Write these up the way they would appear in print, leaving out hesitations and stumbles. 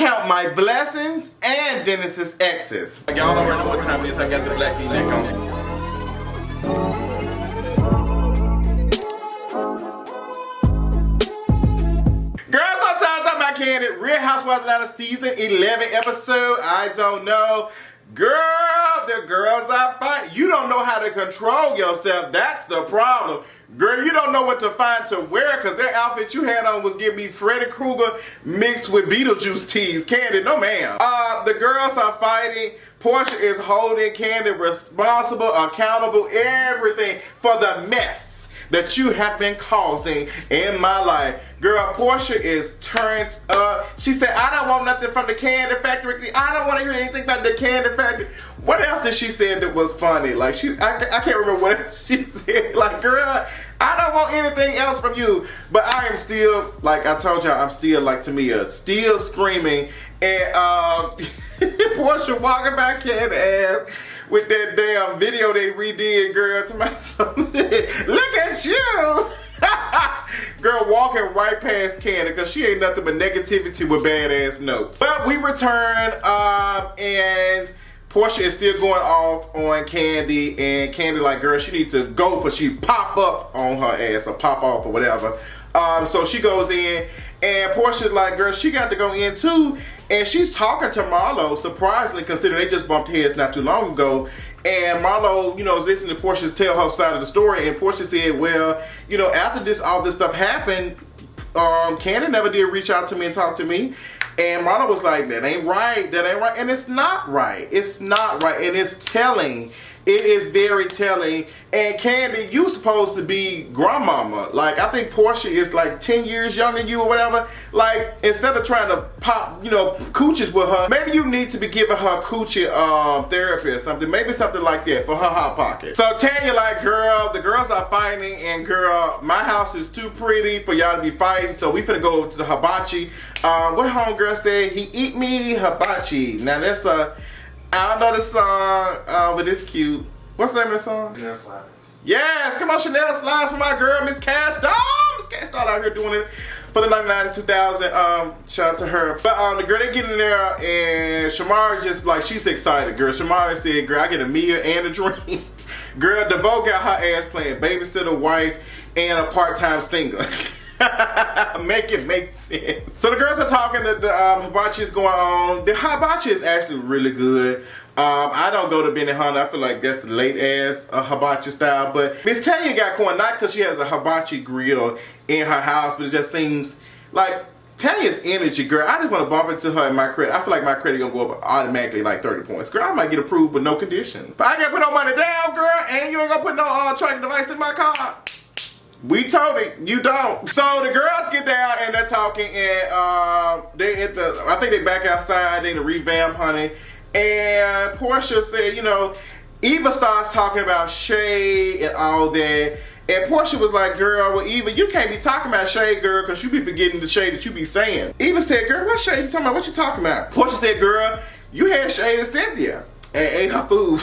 count my blessings and Dennis's exes. Y'all already know what time it is. I got the black V-neck on. Kandi, Real Housewives of Atlanta season 11 episode. I don't know. Girl, the girls are fighting. You don't know how to control yourself. That's the problem. Girl, you don't know what to find to wear because that outfit you had on was giving me Freddy Krueger mixed with Beetlejuice tease. Kandi, no ma'am. The girls are fighting. Porsha is holding Kandi responsible, accountable, everything for the mess that you have been causing in my life. Girl, Porsha is turned up. She said, I don't want nothing from the Kandi factory. I don't want to hear anything about the Kandi factory. What else did she say that was funny? Like, I can't remember what else she said. Like, girl, I don't want anything else from you. But I am still, like I told y'all, I'm still, like Tamia, still screaming. And Porsha walking back Kandi ass with that damn video they redid, girl, to myself. Look at you! Girl walking right past Kandi because she ain't nothing but negativity with badass notes. But we return and Porsha is still going off on Kandi, and Kandi like, girl, she needs to go for she pop up on her ass or pop off or whatever. So she goes in and Portia's like, girl, she got to go in too. And she's talking to Marlo, surprisingly, considering they just bumped heads not too long ago. And Marlo, you know, is listening to Porsha tell her side of the story. And Porsha said, well, you know, after all this stuff happened, Kandi never did reach out to me and talk to me. And Marlo was like, that ain't right, that ain't right. And it's not right. It's not right. And it's telling. It is very telling. And Kandi, you supposed to be grandmama. Like, I think Porsha is like 10 years younger than you or whatever. Like, instead of trying to pop, you know, coochies with her, maybe you need to be giving her coochie therapy or something. Maybe something like that for her hot pocket. So Tanya like, girl, the girls are fighting, and girl, my house is too pretty for y'all to be fighting. So we finna go over to the hibachi. What homegirl said? He eat me hibachi. Now that's I don't know this song, but it's cute. What's the name of the song? Chanel Slides. Yes, come on, Chanel Slides for my girl, Miss Cash Doll. Miss Cash Doll out here doing it for the 99 and 2000. Shout out to her. But the girl, they get in there, and Shamari just like, she's excited, girl. Shamari said, girl, I get a meal and a drink. Girl, DeVoe got her ass playing babysitter, wife, and a part-time singer. Make it make sense. So the girls are talking, the hibachi is going on. The hibachi is actually really good. I don't go to Benihana. I feel like that's late ass hibachi style. But Miss Tanya got going, not because she has a hibachi grill in her house, but it just seems like Tanya's energy, girl. I just want to bump into her in my credit. I feel like my credit gonna go up automatically like 30 points. Girl, I might get approved with no conditions. But I ain't gonna put no money down, girl, and you ain't gonna put no tracking device in my car. We told it, you don't. So the girls get down and they're talking, and they at the, I think they back outside, they in the revamp, honey. And Porsha said, you know, Eva starts talking about shade and all that. And Porsha was like, girl, well, Eva, you can't be talking about shade, girl, because you be forgetting the shade that you be saying. Eva said, girl, what shade you talking about? What you talking about? Porsha said, girl, you had shade of Cynthia and ate her food.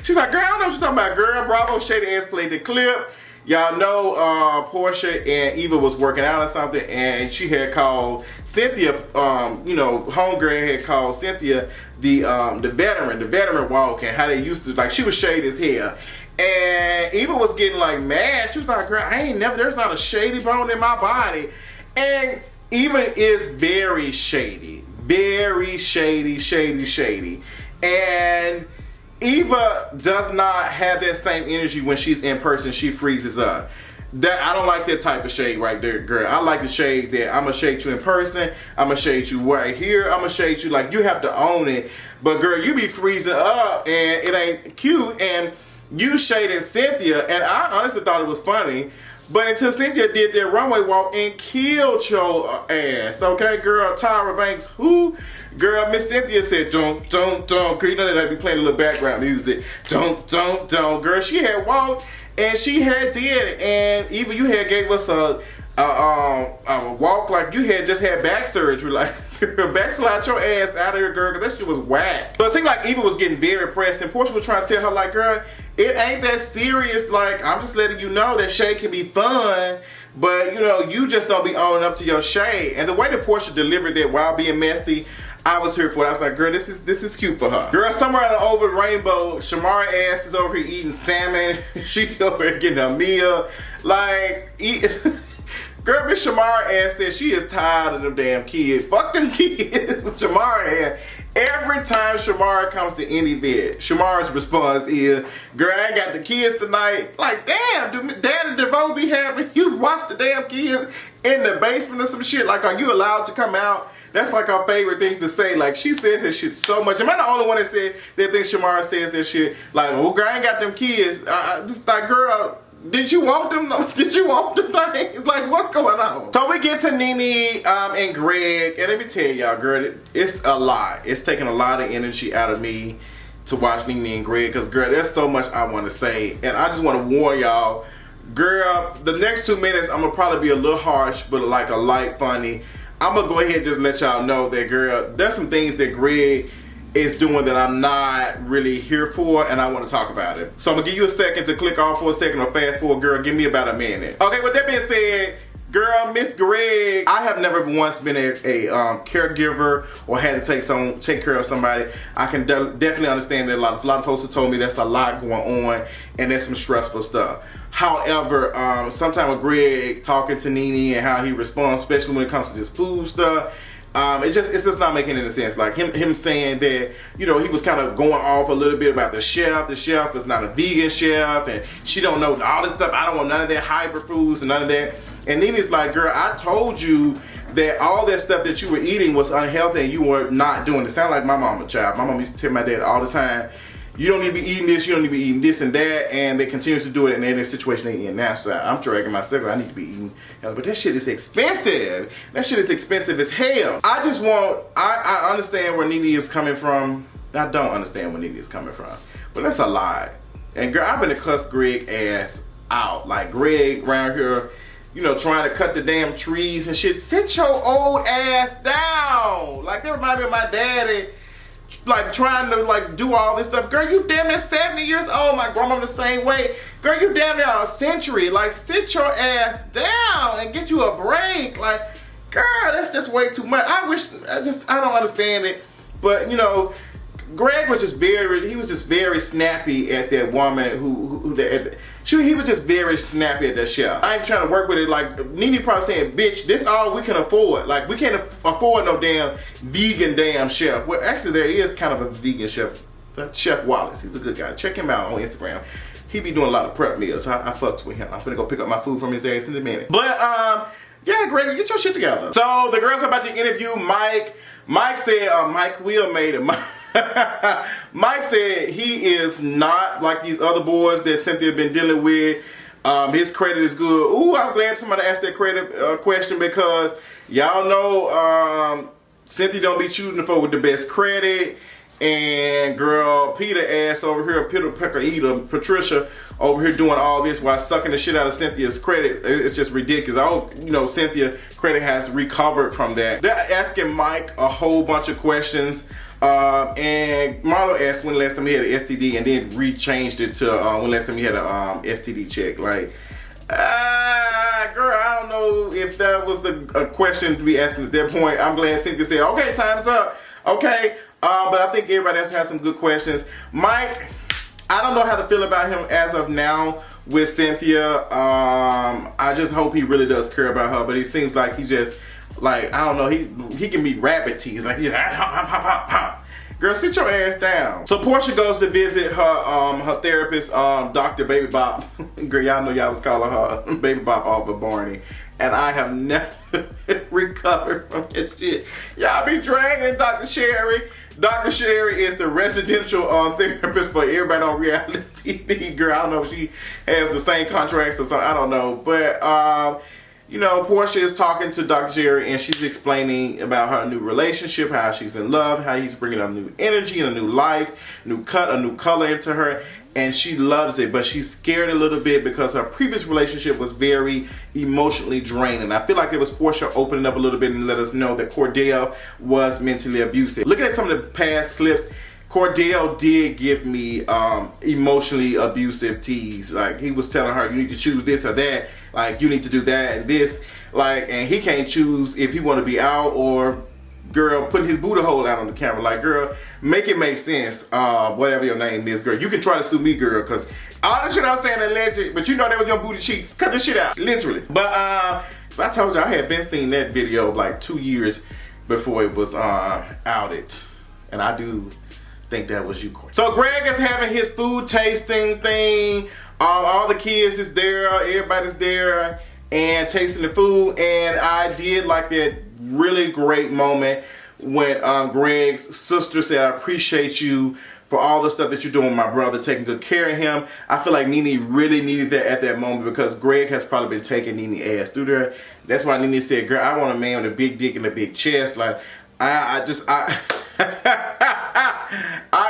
She's like, girl, I don't know what you're talking about, girl. Bravo shady ass played the clip. Y'all know Porsha and Eva was working out or something, and she had called Cynthia, you know, homegirl had called Cynthia the veteran walk, and how they used to, like, she was shady as hell. And Eva was getting like mad. She was like, girl, there's not a shady bone in my body. And Eva is very shady. Very shady. And Eva does not have that same energy when she's in person. She freezes up. I don't like that type of shade right there, girl. I like the shade that I'm gonna shade you in person. I'm gonna shade you right here. I'm gonna shade you, like, you have to own it. But girl, you be freezing up and it ain't cute. And you shaded Cynthia, and I honestly thought it was funny. But until Cynthia did that runway walk and killed your ass, okay, girl? Tyra Banks, who? Girl, Miss Cynthia said, don't. Girl, you know that I be playing a little background music. Don't. Girl, she had walked and she had did, and even you had gave us a walk like you had just had back surgery, like. Backslide your ass out of here, girl, because that shit was whack. But it seemed like Eva was getting very pressed, and Porsha was trying to tell her, like, girl, it ain't that serious. Like, I'm just letting you know that shade can be fun, But you know, you just don't be owning up to your shade. And the way that Porsha delivered that while being messy, I was here for it. I was like, girl, this is cute for her. Girl, somewhere over the rainbow, Shamari ass is over here eating salmon. She over here getting a meal. Like, girl, Miss Shamari ass said she is tired of them damn kids. Fuck them kids. Shamari ass. Every time Shamari comes to any vid, Shamari's response is, girl, I ain't got the kids tonight. Like, damn, do Dad and DeVoe be having you watch the damn kids in the basement or some shit? Like, are you allowed to come out? That's like our favorite thing to say. Like, she says that shit so much. Am I the only one that said that thinks Shamari says that shit? Like, well, girl, I ain't got them kids. Just like, girl, did you want them? Did you want them things? Like, what's going on? So we get to NeNe and Greg, and let me tell y'all, girl, it's a lot. It's taking a lot of energy out of me to watch NeNe and Greg, because, girl, there's so much I want to say. And I just want to warn y'all, girl, the next 2 minutes, I'm going to probably be a little harsh, but like a light funny. I'm going to go ahead and just let y'all know that, girl, there's some things that Greg is doing that I'm not really here for, and I want to talk about it. So I'm going to give you a second to click off for a second or fast forward, girl. Give me about a minute. Okay, with that being said, girl, Miss Greg, I have never once been a caregiver or had to take care of somebody. I can definitely understand that a lot of folks have told me that's a lot going on, and that's some stressful stuff. However, sometimes with Greg talking to NeNe and how he responds, especially when it comes to this food stuff, it's just not making any sense. Like him saying that, you know, he was kind of going off a little bit about the chef. The chef is not a vegan chef, and she don't know all this stuff. I don't want none of that hybrid foods and none of that. And NeNe's like, girl, I told you that all that stuff that you were eating was unhealthy and you were not doing it. Sound like my mama, child. My mom used to tell my dad all the time, you don't need to be eating this, you don't need to be eating this and that, and they continue to do it, and they're in a situation they in now. So I'm dragging myself, I need to be eating, but that shit is expensive. That shit is expensive as hell. I just want, I understand where NeNe is coming from. I don't understand where NeNe is coming from, but that's a lie. And girl, I've been to cuss Greg ass out. Like, Greg around here, you know, trying to cut the damn trees and shit. Sit your old ass down. Like, that remind me of my daddy, like trying to like do all this stuff. Girl, you damn near 70 years old. My grandma the same way. Girl, you damn near a century. Like, sit your ass down and get you a break. Like, girl, that's just way too much. I don't understand it. But, you know, Greg was just very snappy at that woman he was just very snappy at that chef. I ain't trying to work with it. Like, NeNe probably saying, bitch, this all we can afford. Like, we can't afford no damn vegan damn chef. Well, actually, there is kind of a vegan chef. That's Chef Wallace. He's a good guy. Check him out on Instagram. He be doing a lot of prep meals. I fucks with him. I'm gonna go pick up my food from his ass in a minute. But, yeah, Greg, get your shit together. So, the girls are about to interview Mike. Mike said, Mike Will made it. Mike said he is not like these other boys that Cynthia been dealing with. His credit is good. Ooh, I'm glad somebody asked that credit question, because y'all know Cynthia don't be choosing for with the best credit. And girl, Peter ass over here, Patricia over here doing all this while sucking the shit out of Cynthia's credit. It's just ridiculous. I hope, you know, Cynthia credit has recovered from that. They're asking Mike a whole bunch of questions. And Marlo asked when last time he had an STD, and then rechanged it to when last time he had a STD check. Like, girl, I don't know if that was a question to be asking at that point. I'm glad Cynthia said, okay, time's up. Okay, but I think everybody else has some good questions. Mike, I don't know how to feel about him as of now with Cynthia. I just hope he really does care about her, but he seems like he just, like, I don't know, he can be rabbit tease. Like, he's girl, sit your ass down. So Porsha goes to visit her therapist, Dr. Baby Bop. Girl, y'all know y'all was calling her Baby Bop off of Barney. And I have never recovered from this shit. Y'all be dragging Dr. Sherry. Dr. Sherry is the residential therapist for everybody on reality TV. Girl, I don't know if she has the same contracts or something. I don't know. But, you know, Porsha is talking to Dr. Sherry, and she's explaining about her new relationship, how she's in love, how he's bringing a new energy and a new life, new cut, a new color into her. And she loves it, but she's scared a little bit because her previous relationship was very emotionally draining. I feel like it was Porsha opening up a little bit and let us know that Cordell was mentally abusive. Looking at some of the past clips, Cordell did give me emotionally abusive tease. Like, he was telling her, you need to choose this or that. Like, you need to do that and this. Like, and he can't choose if he want to be out or, girl, putting his booty hole out on the camera. Like, girl, make it make sense. Whatever your name is, girl. You can try to sue me, girl, because all the shit I'm saying alleged, but you know that was your booty cheeks. Cut this shit out, literally. But, so I told you I had been seeing that video like 2 years before it was outed. And I do think that was you, Courtney. So Greg is having his food tasting thing. All the kids is there, everybody's there and tasting the food. And I did like that really great moment when Greg's sister said, I appreciate you for all the stuff that you're doing with my brother, taking good care of him. I feel like NeNe really needed that at that moment because Greg has probably been taking NeNe ass through there. That's why NeNe said, girl, I want a man with a big dick and a big chest. Like, I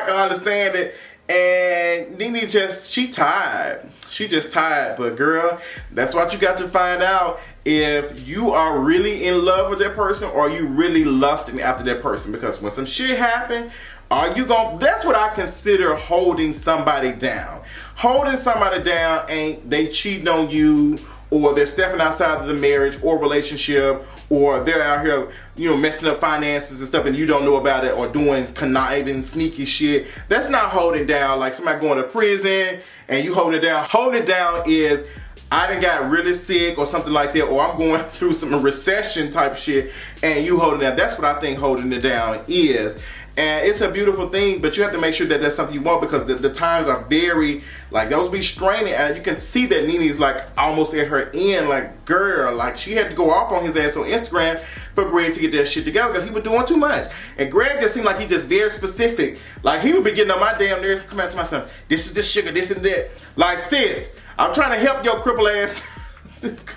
can understand it. And NeNe just, she tired. She just tired. But girl, that's what you got to find out, if you are really in love with that person or you really lusting after that person. Because when some shit happen, are you gonna, that's what I consider holding somebody down. Holding somebody down ain't they cheating on you, or they're stepping outside of the marriage or relationship, or they're out here, you know, messing up finances and stuff and you don't know about it, or doing conniving, sneaky shit. That's not holding down. Like somebody going to prison and you holding it down. Holding it down is, I done got really sick or something like that, or I'm going through some recession type shit and you holding it down. That's what I think holding it down is. And it's a beautiful thing, but you have to make sure that that's something you want, because the times are very, like, those be straining, and you can see that NeNe's like almost at her end, like, girl, like she had to go off on his ass on Instagram for Greg to get that shit together because he was doing too much. And Greg just seemed like he just very specific. Like, he would be getting on my damn nerves, come out to my son, this is the sugar, this and that. Like, sis, I'm trying to help your cripple ass.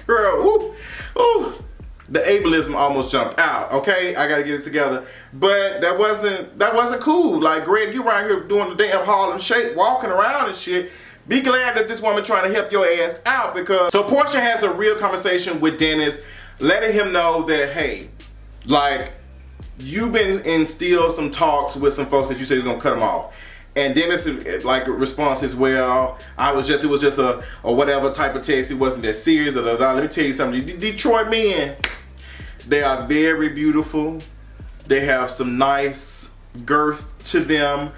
Girl, ooh, ooh. The ableism almost jumped out, okay? I gotta get it together. But that wasn't cool. Like, Greg, you around here doing the damn Harlem Shake, walking around and shit. Be glad that this woman trying to help your ass out, because... So Porsha has a real conversation with Dennis, letting him know that, hey, like, you've been in still some talks with some folks that you said was gonna cut them off. And Dennis, like, response is, well, it was just a whatever type of text. It wasn't that serious. Let me tell you something. Detroit men, they are very beautiful. They have some nice girth to them.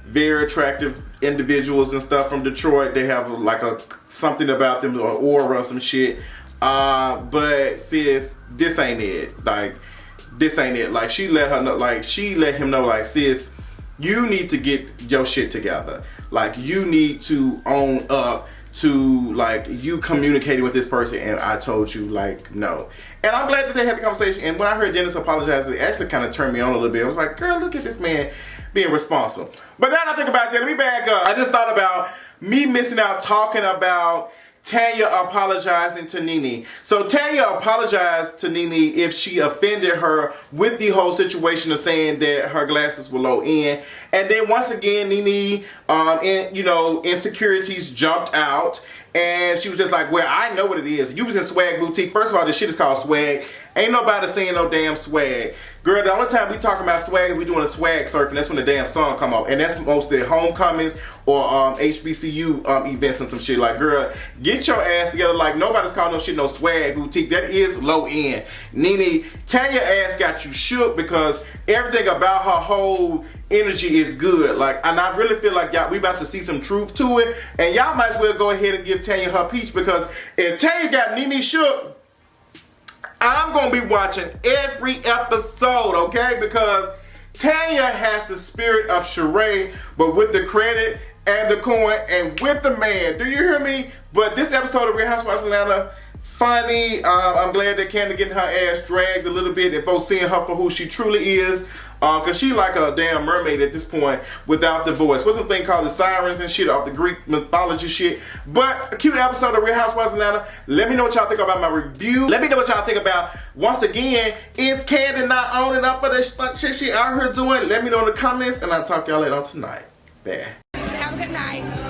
Very attractive individuals and stuff from Detroit. They have like something about them, or aura or some shit. But sis, this ain't it. Like, this ain't it. Like, she let him know, like, sis, you need to get your shit together. Like, you need to own up to, like, you communicating with this person, and I told you, like, no. And I'm glad that they had the conversation. And when I heard Dennis apologize, it actually kind of turned me on a little bit. I was like, girl, look at this man being responsible. But now that I think about that, let me back up. I just thought about me missing out talking about Tanya apologizing to NeNe. So Tanya apologized to NeNe if she offended her with the whole situation of saying that her glasses were low end. And then once again, NeNe, insecurities jumped out. And she was just like, well, I know what it is. You was in Swag Boutique. First of all, this shit is called Swag. Ain't nobody saying no damn swag. Girl, the only time we talking about swag is we doing a swag surf, and that's when the damn song come up. And that's mostly homecomings or HBCU events and some shit. Like, girl, get your ass together. Like, nobody's calling no shit no Swag Boutique. That is low end. NeNe, Tanya ass got you shook because everything about her whole energy is good. Like, and I really feel like y'all, we about to see some truth to it. And y'all might as well go ahead and give Tanya her peach, because if Tanya got NeNe shook, I'm going to be watching every episode, okay? Because Tanya has the spirit of Sheree, but with the credit and the coin and with the man. Do you hear me? But this episode of Real Housewives of Atlanta, funny. I'm glad that Kandi getting her ass dragged a little bit and both seeing her for who she truly is. Cause she like a damn mermaid at this point without the voice. What's the thing called the sirens and shit off the Greek mythology shit. But a cute episode of Real Housewives of Atlanta. Let me know what y'all think about my review. Let me know what y'all think about, once again, is Kandi not owning up for this fuck shit she out here doing? Let me know in the comments, and I'll talk to y'all later on tonight. Bye. Have a good night.